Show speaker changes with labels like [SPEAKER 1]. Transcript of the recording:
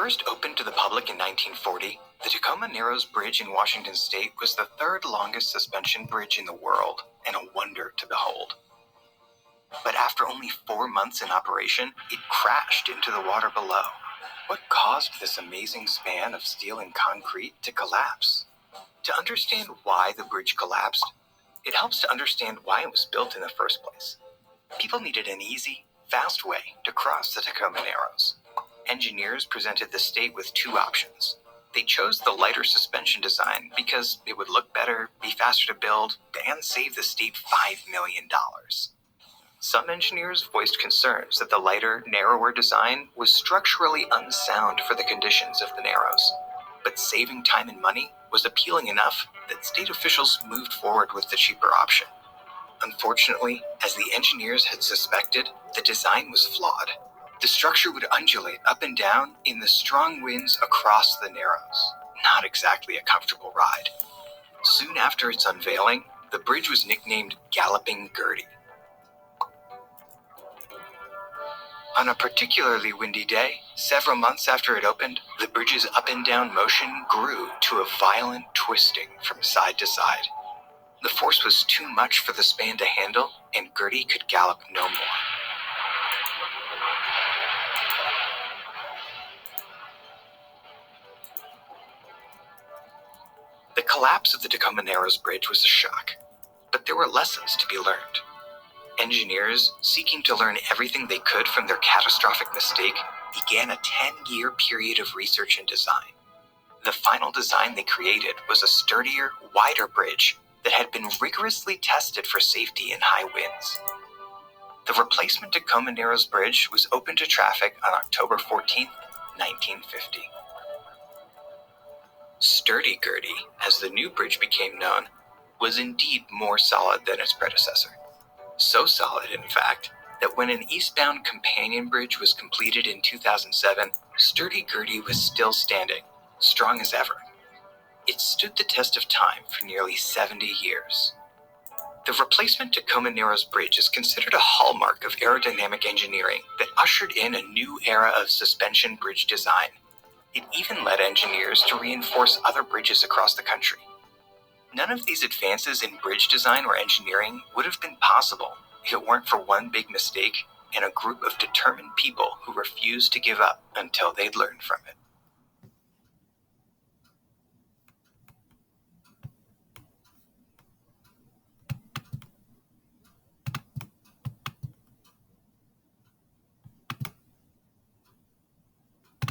[SPEAKER 1] First opened to the public in 1940, the Tacoma Narrows Bridge in Washington state was the third longest suspension bridge in the world and a wonder to behold. But after only 4 months in operation, it crashed into the water below. What caused this amazing span of steel and concrete to collapse? To understand why the bridge collapsed, it helps to understand why it was built in the first place. People needed an easy, fast way to cross the Tacoma Narrows. Engineers presented the state with two options. They chose the lighter suspension design because it would look better, be faster to build, and save the state $5 million. Some engineers voiced concerns that the lighter, narrower design was structurally unsound for the conditions of the Narrows. But saving time and money was appealing enough that state officials moved forward with the cheaper option. Unfortunately, as the engineers had suspected, the design was flawed. The structure would undulate up and down in the strong winds across the Narrows. Not exactly a comfortable ride. Soon after its unveiling, the bridge was nicknamed Galloping Gertie. On a particularly windy day, several months after it opened, the bridge's up and down motion grew to a violent twisting from side to side. The force was too much for the span to handle, and Gertie could gallop no more. The collapse of the Tacoma Narrows Bridge was a shock, but there were lessons to be learned. Engineers, seeking to learn everything they could from their catastrophic mistake, began a 10-year period of research and design. The final design they created was a sturdier, wider bridge that had been rigorously tested for safety in high winds. The replacement Tacoma Narrows Bridge was open to traffic on October 14, 1950. Sturdy Gertie, as the new bridge became known, was indeed more solid than its predecessor. So solid, in fact, that when an eastbound companion bridge was completed in 2007, Sturdy Gertie was still standing, strong as ever. It stood the test of time for nearly 70 years. The replacement Tacoma Narrows Bridge is considered a hallmark of aerodynamic engineering that ushered in a new era of suspension bridge design. It even led engineers to reinforce other bridges across the country. None of these advances in bridge design or engineering would have been possible if it weren't for one big mistake and a group of determined people who refused to give up until they'd learned from it.